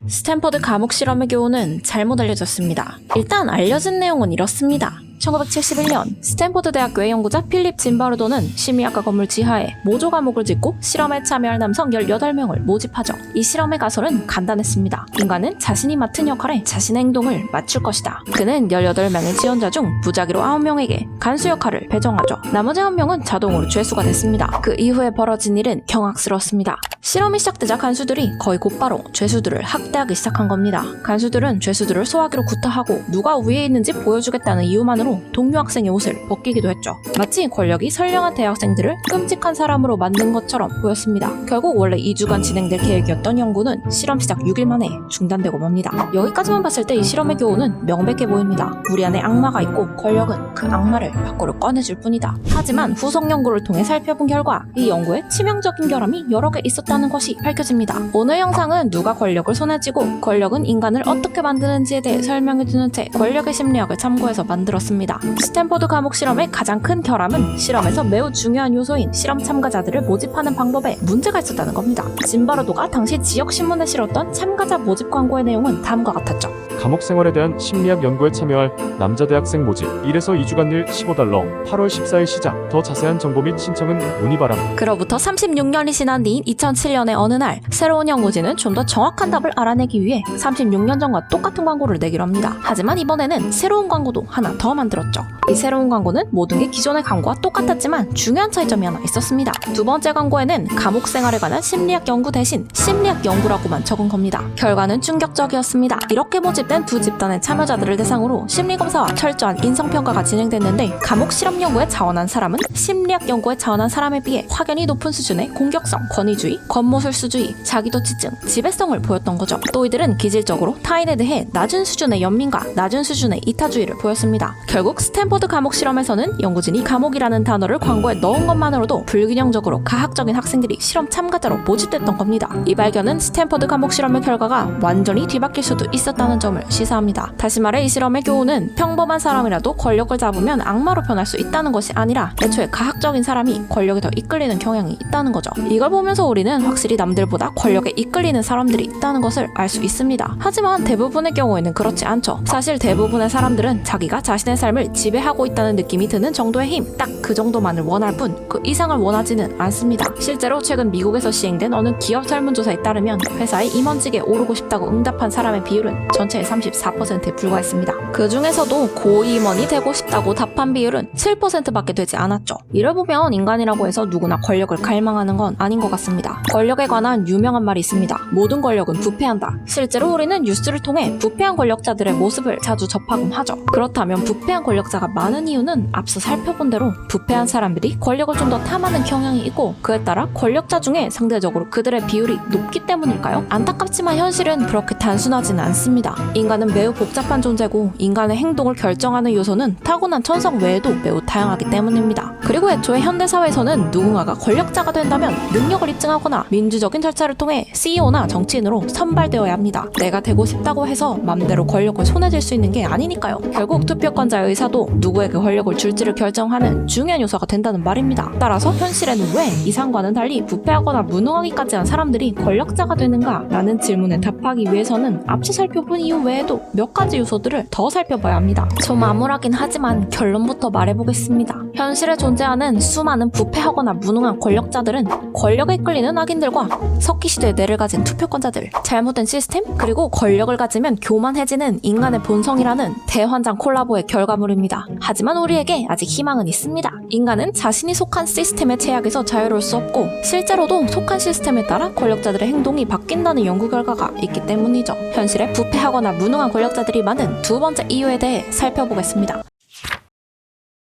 스탠퍼드 감옥 실험의 교훈은 잘못 알려졌습니다. 일단 알려진 내용은 이렇습니다. 1971년 스탠퍼드 대학교의 연구자 필립 짐바르도는 심리학과 건물 지하에 모조 감옥을 짓고 실험에 참여할 남성 18명을 모집하죠. 이 실험의 가설은 간단했습니다. 인간은 자신이 맡은 역할에 자신의 행동을 맞출 것이다. 그는 18명의 지원자 중 무작위로 9명에게 간수 역할을 배정하죠. 나머지 1명은 자동으로 죄수가 됐습니다. 그 이후에 벌어진 일은 경악스러웠습니다. 실험이 시작되자 간수들이 거의 곧바로 죄수들을 학대하기 시작한 겁니다. 간수들은 죄수들을 소화기로 구타하고 누가 위에 있는지 보여주겠다는 이유만으로 동료 학생의 옷을 벗기기도 했죠. 마치 권력이 선량한 대학생들을 끔찍한 사람으로 만든 것처럼 보였습니다. 결국 원래 2주간 진행될 계획이었던 연구는 실험 시작 6일 만에 중단되고 맙니다. 여기까지만 봤을 때 이 실험의 교훈은 명백해 보입니다. 우리 안에 악마가 있고 권력은 그 악마를 밖으로 꺼내줄 뿐이다. 하지만 후속 연구를 통해 살펴본 결과 이 연구에 치명적인 결함이 여러 개 있었다는 것이 밝혀집니다. 오늘 영상은 누가 권력을 손에 쥐고 권력은 인간을 어떻게 만드는지에 대해 설명해주는 채 권력의 심리학을 참고해서 만들었습니다. 스탠퍼드 감옥 실험의 가장 큰 결함은 실험에서 매우 중요한 요소인 실험 참가자들을 모집하는 방법에 문제가 있었다는 겁니다. 짐바르도가 당시 지역신문에 실었던 참가자 모집 광고의 내용은 다음과 같았죠. 감옥 생활에 대한 심리학 연구에 참여할 남자 대학생 모집 1에서 2주간 일 $15 8월 14일 시작. 더 자세한 정보 및 신청은 문의 바람. 그로부터 36년이 지난 뒤인 2007년의 어느 날 새로운 연구진은 좀 더 정확한 답을 알아내기 위해 36년 전과 똑같은 광고를 내기로 합니다. 하지만 이번에는 새로운 광고도 하나 더 만들었죠. 이 새로운 광고는 모든 게 기존의 광고와 똑같았지만 중요한 차이점이 하나 있었습니다. 두 번째 광고에는 감옥 생활에 관한 심리학 연구 대신 심리학 연구라고만 적은 겁니다. 결과는 충격적이었습니다. 이렇게 모집된 두 집단의 참여자들을 대상으로 심리검사와 철저한 인성평가가 진행됐는데 감옥 실험 연구에 자원한 사람은 심리학 연구에 자원한 사람에 비해 확연히 높은 수준의 공격성, 권위주의, 겉모술수주의, 자기도취증, 지배성을 보였던 거죠. 또 이들은 기질적으로 타인에 대해 낮은 수준의 연민과 낮은 수준의 이타주의를 보였습니다. 결국 스탠퍼드 감옥 실험에서는 연구진이 감옥이라는 단어를 광고에 넣은 것만으로도 불균형적으로 가학적인 학생들이 실험 참가자로 모집됐던 겁니다. 이 발견은 스탠퍼드 감옥 실험의 결과가 완전히 뒤바뀔 수도 있었다는 점을 시사합니다. 다시 말해 이 실험의 교훈은 평범한 사람이라도 권력을 잡으면 악마로 변할 수 있다는 것이 아니라 애초에 가학적인 사람이 권력에 더 이끌리는 경향이 있다는 거죠. 이걸 보면서 우리는 확실히 남들보다 권력에 이끌리는 사람들이 있다는 것을 알 수 있습니다. 하지만 대부분의 경우에는 그렇지 않죠. 사실 대부분의 사람들은 자기가 자신의 삶을 지배하고 있다는 느낌이 드는 정도의 힘, 딱 그 정도만을 원할 뿐 그 이상을 원하지는 않습니다. 실제로 최근 미국에서 시행된 어느 기업 설문조사에 따르면 회사의 임원직에 오르고 싶다고 응답한 사람의 비율은 전체의 34%에 불과했습니다. 그 중에서도 고임원이 되고 싶다고 답한 비율은 7%밖에 되지 않았죠. 이를 보면 인간이라고 해서 누구나 권력을 갈망하는 건 아닌 것 같습니다. 권력에 관한 유명한 말이 있습니다. 모든 권력은 부패한다. 실제로 우리는 뉴스를 통해 부패한 권력자들의 모습을 자주 접하곤 하죠. 그렇다면 부패한 권력자가 많은 이유는 앞서 살펴본 대로 부패한 사람들이 권력을 좀 더 탐하는 경향이 있고 그에 따라 권력자 중에 상대적으로 그들의 비율이 높기 때문일까요? 안타깝지만 현실은 그렇게 단순하지는 않습니다. 인간은 매우 복잡한 존재고 인간의 행동을 결정하는 요소는 타고난 천성 외에도 매우 다양하기 때문입니다. 그리고 애초에 현대사회에서는 누군가가 권력자가 된다면 능력을 입증하거나 민주적인 절차를 통해 CEO나 정치인으로 선발되어야 합니다. 내가 되고 싶다고 해서 맘대로 권력을 손에 쥘 수 있는 게 아니니까요. 결국 투표권자의 의사도 누구에게 권력을 줄지를 결정하는 중요한 요소가 된다는 말입니다. 따라서 현실에는 왜 이상과는 달리 부패하거나 무능하기까지 한 사람들이 권력자가 되는가? 라는 질문에 답하기 위해서는 앞서 살펴본 이유 외에도 몇 가지 요소들을 더 살펴봐야 합니다. 좀 암울하긴 하지만 결론부터 말해보겠습니다. 현실에 존재하는 수많은 부패하거나 무능한 권력자들은 권력에 이끌리는 악인들과 석기 시대의 뇌를 가진 투표권자들, 잘못된 시스템, 그리고 권력을 가지면 교만해지는 인간의 본성이라는 대환장 콜라보의 결과물입니다. 하지만 우리에게 아직 희망은 있습니다. 인간은 자신이 속한 시스템의 제약에서 자유로울 수 없고 실제로도 속한 시스템에 따라 권력자들의 행동이 바뀐다는 연구 결과가 있기 때문이죠. 현실에 부패하거나 무능한 권력자들이 많은 두 번째 이유에 대해 살펴보겠습니다.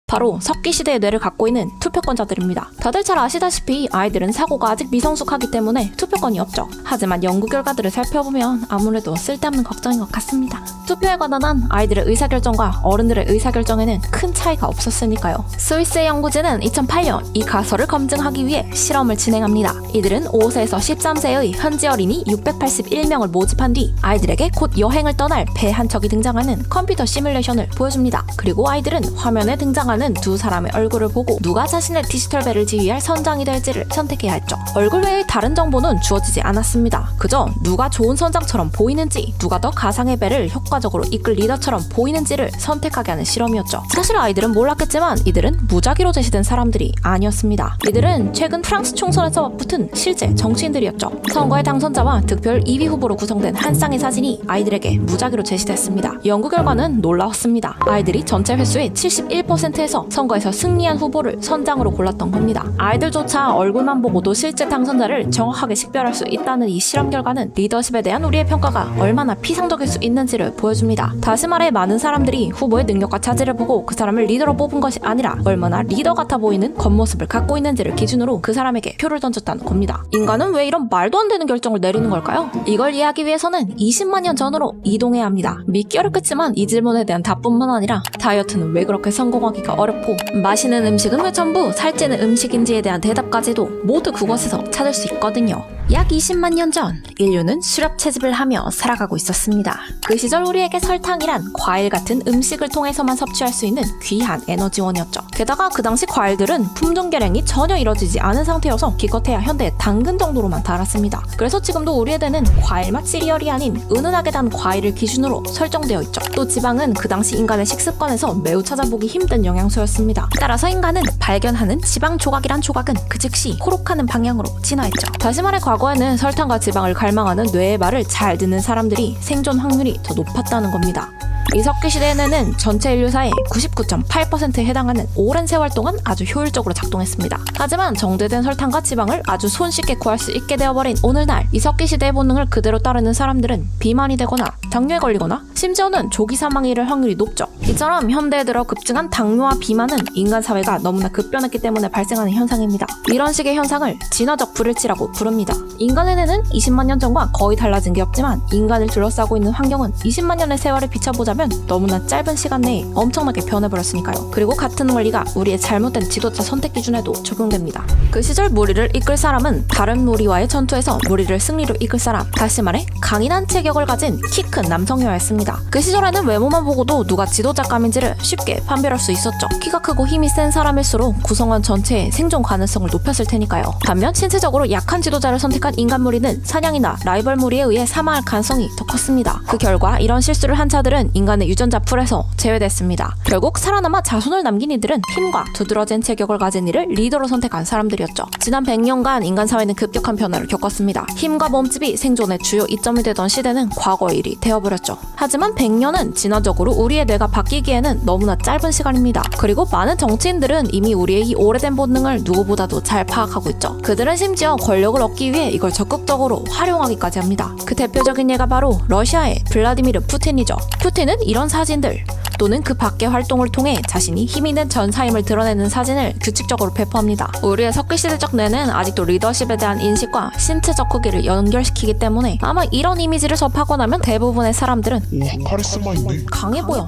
바로 석기시대의 뇌를 갖고 있는 투표권자들입니다. 다들 잘 아시다시피 아이들은 사고가 아직 미성숙하기 때문에 투표권이 없죠. 하지만 연구 결과들을 살펴보면 아무래도 쓸데없는 걱정인 것 같습니다. 투표에 관한 한 아이들의 의사결정과 어른들의 의사결정에는 큰 차이가 없었으니까요. 스위스의 연구진은 2008년 이 가설을 검증하기 위해 실험을 진행합니다. 이들은 5세에서 13세의 현지 어린이 681명을 모집한 뒤 아이들에게 곧 여행을 떠날 배 한 척이 등장하는 컴퓨터 시뮬레이션을 보여줍니다. 그리고 아이들은 화면에 등장하는 인간은 두 사람의 얼굴을 보고 누가 자신의 디지털 배를 지휘할 선장이 될지를 선택해야 했죠. 얼굴 외의 다른 정보는 주어지지 않았습니다. 그저 누가 좋은 선장처럼 보이는지, 누가 더 가상의 배를 효과적으로 이끌 리더처럼 보이는지를 선택하게 하는 실험이었죠. 사실 아이들은 몰랐겠지만 이들은 무작위로 제시된 사람들이 아니었습니다. 이들은 최근 프랑스 총선에서 붙은 실제 정치인들이었죠. 선거의 당선자와 득표율 2위 후보로 구성된 한 쌍의 사진이 아이들에게 무작위로 제시됐습니다. 연구 결과는 놀라웠습니다. 아이들이 전체 횟수의 71%에서 선거에서 승리한 후보를 선장으로 골랐던 겁니다. 아이들조차 얼굴만 보고도 실제 당선자를 정확하게 식별할 수 있다는 이 실험 결과는 리더십에 대한 우리의 평가가 얼마나 피상적일 수 있는지를 보여줍니다. 다시 말해 많은 사람들이 후보의 능력과 자질을 보고 그 사람을 리더로 뽑은 것이 아니라 얼마나 리더 같아 보이는 겉모습을 갖고 있는지를 기준으로 그 사람에게 표를 던졌다는 겁니다. 인간은 왜 이런 말도 안 되는 결정을 내리는 걸까요? 이걸 이해하기 위해서는 20만 년 전으로 이동해야 합니다. 믿기 어렵겠지만 이 질문에 대한 답뿐만 아니라 다이어트는 왜 그렇게 성공하기가 어렵고 마시는 음식은 왜 전부 살찌는 음식인지에 대한 대답까지도 모두 그곳에서 찾을 수 있거든요. 약 20만 년 전 인류는 수렵 채집을 하며 살아가고 있었습니다. 그 시절 우리에게 설탕이란 과일 같은 음식을 통해서만 섭취할 수 있는 귀한 에너지원이었죠. 게다가 그 당시 과일들은 품종 개량이 전혀 이뤄지지 않은 상태여서 기껏해야 현대의 당근 정도로만 달았습니다. 그래서 지금도 우리 애들은 과일맛 시리얼이 아닌 은은하게 단 과일을 기준으로 설정되어 있죠. 또 지방은 그 당시 인간의 식습관에서 매우 찾아보기 힘든 영양소였습니다. 따라서 인간은 발견하는 지방 조각이란 조각은 그 즉시 호록하는 방향으로 진화했죠. 다시 말해 과거에는 설탕과 지방을 갈망하는 뇌의 말을 잘 듣는 사람들이 생존 확률이 더 높았다는 겁니다. 이석기 시대에는 전체 인류사의 99.8%에 해당하는 오랜 세월 동안 아주 효율적으로 작동했습니다. 하지만 정제된 설탕과 지방을 아주 손쉽게 구할 수 있게 되어버린 오늘날 이석기 시대의 본능을 그대로 따르는 사람들은 비만이 되거나 당뇨에 걸리거나 심지어는 조기 사망에 이를 확률이 높죠. 이처럼 현대에 들어 급증한 당뇨와 비만은 인간 사회가 너무나 급변했기 때문에 발생하는 현상입니다. 이런 식의 현상을 진화적 불일치라고 부릅니다. 인간의 뇌는 20만 년 전과 거의 달라진 게 없지만 인간을 둘러싸고 있는 환경은 20만 년의 세월을 비춰보자면 너무나 짧은 시간 내에 엄청나게 변해버렸으니까요. 그리고 같은 원리가 우리의 잘못된 지도자 선택 기준에도 적용됩니다. 그 시절 무리를 이끌 사람은 다른 무리와의 전투에서 무리를 승리로 이끌 사람, 다시 말해 강인한 체격을 가진 키 큰 남성이어야 했습니다. 그 시절에는 외모만 보고도 누가 지도자감인지를 쉽게 판별할 수 있었죠. 키가 크고 힘이 센 사람일수록 구성원 전체의 생존 가능성을 높였을 테니까요. 반면 신체적으로 약한 지도자를 선택한 인간 무리는 사냥이나 라이벌 무리에 의해 사망할 가능성이 더 컸습니다. 그 결과 이런 실수를 한 자들은 인간의 유전자 풀에서 제외됐습니다. 결국 살아남아 자손을 남긴 이들은 힘과 두드러진 체격을 가진 이를 리더로 선택한 사람들이었죠. 지난 100년간 인간 사회는 급격한 변화를 겪었습니다. 힘과 몸집이 생존의 주요 이점이 되던 시대는 과거의 일이 되어버렸죠. 하지만 100년은 진화적으로 우리의 뇌가 바뀌기에는 너무나 짧은 시간입니다. 그리고 많은 정치인들은 이미 우리의 이 오래된 본능을 누구보다도 잘 파악하고 있죠. 그들은 심지어 권력을 얻기 위해 이걸 적극적으로 활용하기까지 합니다. 그 대표적인 예가 바로 러시아의 블라디미르 푸틴이죠. 푸틴은 이런 사진들 또는 그 밖의 활동을 통해 자신이 힘있는 전사임을 드러내는 사진을 규칙적으로 배포합니다. 우리의 석기시대적 뇌는 아직도 리더십에 대한 인식과 신체적 크기를 연결시키기 때문에 아마 이런 이미지를 접하고 나면 대부분의 사람들은 오, 카리스마 있네. 강해 보여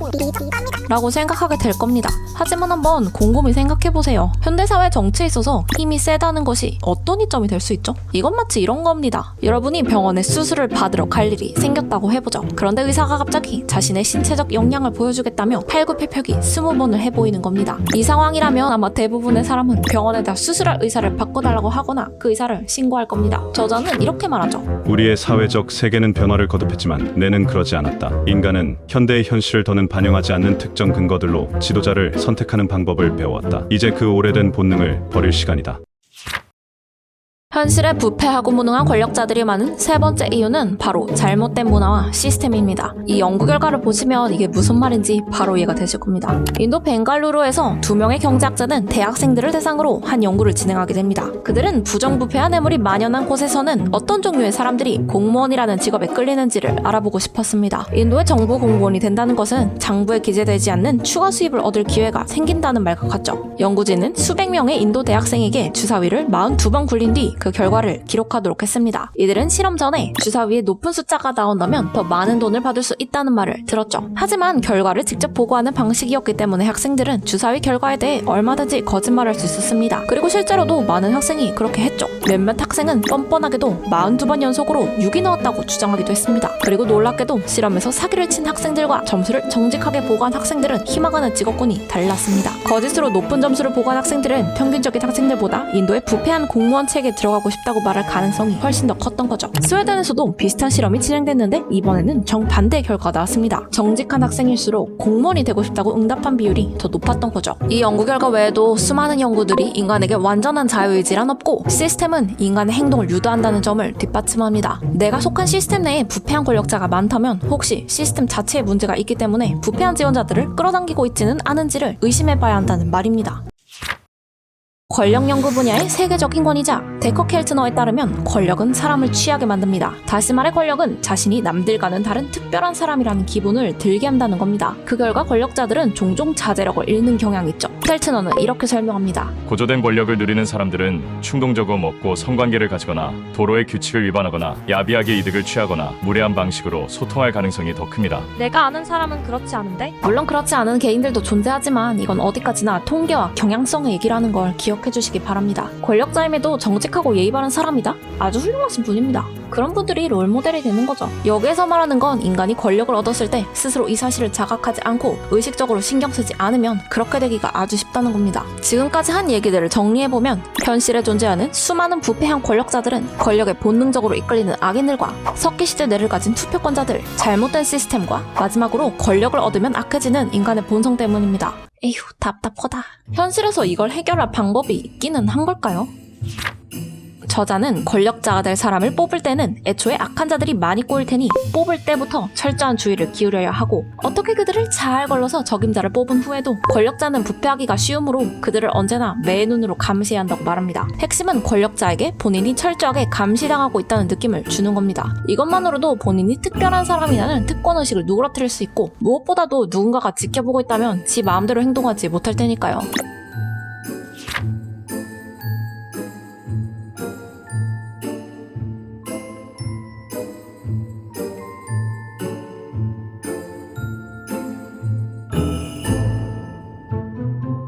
라고 생각하게 될 겁니다. 하지만 한번 곰곰이 생각해보세요. 현대사회 정치에 있어서 힘이 세다는 것이 어떤 이점이 될 수 있죠? 이건 마치 이런 겁니다. 여러분이 병원에 수술을 받으러 갈 일이 생겼다고 해보죠. 그런데 의사가 갑자기 자신의 신체적 역량을 보여주겠다며 팔굽혀펴기 20번을 해보이는 겁니다. 이 상황이라면 아마 대부분의 사람은 병원에다 수술할 의사를 바꿔달라고 하거나 그 의사를 신고할 겁니다. 저자는 이렇게 말하죠. 우리의 사회적 세계는 변화를 거듭했지만 뇌는 그러지 않았다. 인간은 현대의 현실을 더는 반영하지 않는 특정 근거들로 지도자를 선택하는 방법을 배웠다. 이제 그 오래된 본능을 버릴 시간이다. 현실에 부패하고 무능한 권력자들이 많은 세 번째 이유는 바로 잘못된 문화와 시스템입니다. 이 연구 결과를 보시면 이게 무슨 말인지 바로 이해가 되실 겁니다. 인도 벵갈루루에서 2명의 경제학자는 대학생들을 대상으로 한 연구를 진행하게 됩니다. 그들은 부정부패와 뇌물이 만연한 곳에서는 어떤 종류의 사람들이 공무원이라는 직업에 끌리는지를 알아보고 싶었습니다. 인도의 정부 공무원이 된다는 것은 장부에 기재되지 않는 추가 수입을 얻을 기회가 생긴다는 말과 같죠. 연구진은 수백 명의 인도 대학생에게 주사위를 42번 굴린 뒤 그 결과를 기록하도록 했습니다. 이들은 실험 전에 주사위에 높은 숫자가 나온다면 더 많은 돈을 받을 수 있다는 말을 들었죠. 하지만 결과를 직접 보고하는 방식이었기 때문에 학생들은 주사위 결과에 대해 얼마든지 거짓말할 수 있었습니다. 그리고 실제로도 많은 학생이 그렇게 했죠. 몇몇 학생은 뻔뻔하게도 42번 연속으로 6이 나왔다고 주장하기도 했습니다. 그리고 놀랍게도 실험에서 사기를 친 학생들과 점수를 정직하게 보고한 학생들은 희망하는 직업군이 달랐습니다. 거짓으로 높은 점수를 보고한 학생들은 평균적인 학생들보다 인도의 부패한 공무원 체계에 들어가고 싶다고 말할 가능성이 훨씬 더 컸던 거죠. 스웨덴에서도 비슷한 실험이 진행됐는데 이번에는 정반대의 결과가 나왔습니다. 정직한 학생일수록 공무원이 되고 싶다고 응답한 비율이 더 높았던 거죠. 이 연구 결과 외에도 수많은 연구들이 인간에게 완전한 자유의지란 없고 시스템은 인간의 행동을 유도한다는 점을 뒷받침합니다. 내가 속한 시스템 내에 부패한 권력자가 많다면 혹시 시스템 자체에 문제가 있기 때문에 부패한 지원자들을 끌어당기고 있지는 않은지를 의심해봐야 한다는 말입니다. 권력 연구 분야의 세계적인 권위자 데커 켈트너에 따르면 권력은 사람을 취하게 만듭니다. 다시 말해 권력은 자신이 남들과는 다른 특별한 사람이라는 기분을 들게 한다는 겁니다. 그 결과 권력자들은 종종 자제력을 잃는 경향이 있죠. 켈트너는 이렇게 설명합니다. 고조된 권력을 누리는 사람들은 충동적으로 먹고 성관계를 가지거나 도로의 규칙을 위반하거나 야비하게 이득을 취하거나 무례한 방식으로 소통할 가능성이 더 큽니다. 내가 아는 사람은 그렇지 않은데? 물론 그렇지 않은 개인들도 존재하지만 이건 어디까지나 통계와 경향성의 얘기라는 걸 기억해주시기 바랍니다. 권력자임에도 정직하고 예의 바른 사람이다? 아주 훌륭하신 분입니다. 그런 분들이 롤모델이 되는 거죠. 여기에서 말하는 건 인간이 권력을 얻었을 때 스스로 이 사실을 자각하지 않고 의식적으로 신경 쓰지 않으면 그렇게 되기가 아주 쉽다는 겁니다. 지금까지 한 얘기들을 정리해보면 현실에 존재하는 수많은 부패한 권력자들은 권력에 본능적으로 이끌리는 악인들과 석기시대 뇌를 가진 투표권자들, 잘못된 시스템과 마지막으로 권력을 얻으면 악해지는 인간의 본성 때문입니다. 에휴, 답답하다. 현실에서 이걸 해결할 방법이 있기는 한 걸까요? 저자는 권력자가 될 사람을 뽑을 때는 애초에 악한 자들이 많이 꼬일 테니 뽑을 때부터 철저한 주의를 기울여야 하고 어떻게 그들을 잘 걸러서 적임자를 뽑은 후에도 권력자는 부패하기가 쉬우므로 그들을 언제나 매의 눈으로 감시해야 한다고 말합니다. 핵심은 권력자에게 본인이 철저하게 감시당하고 있다는 느낌을 주는 겁니다. 이것만으로도 본인이 특별한 사람이라는 특권의식을 누그러뜨릴 수 있고 무엇보다도 누군가가 지켜보고 있다면 지 마음대로 행동하지 못할 테니까요.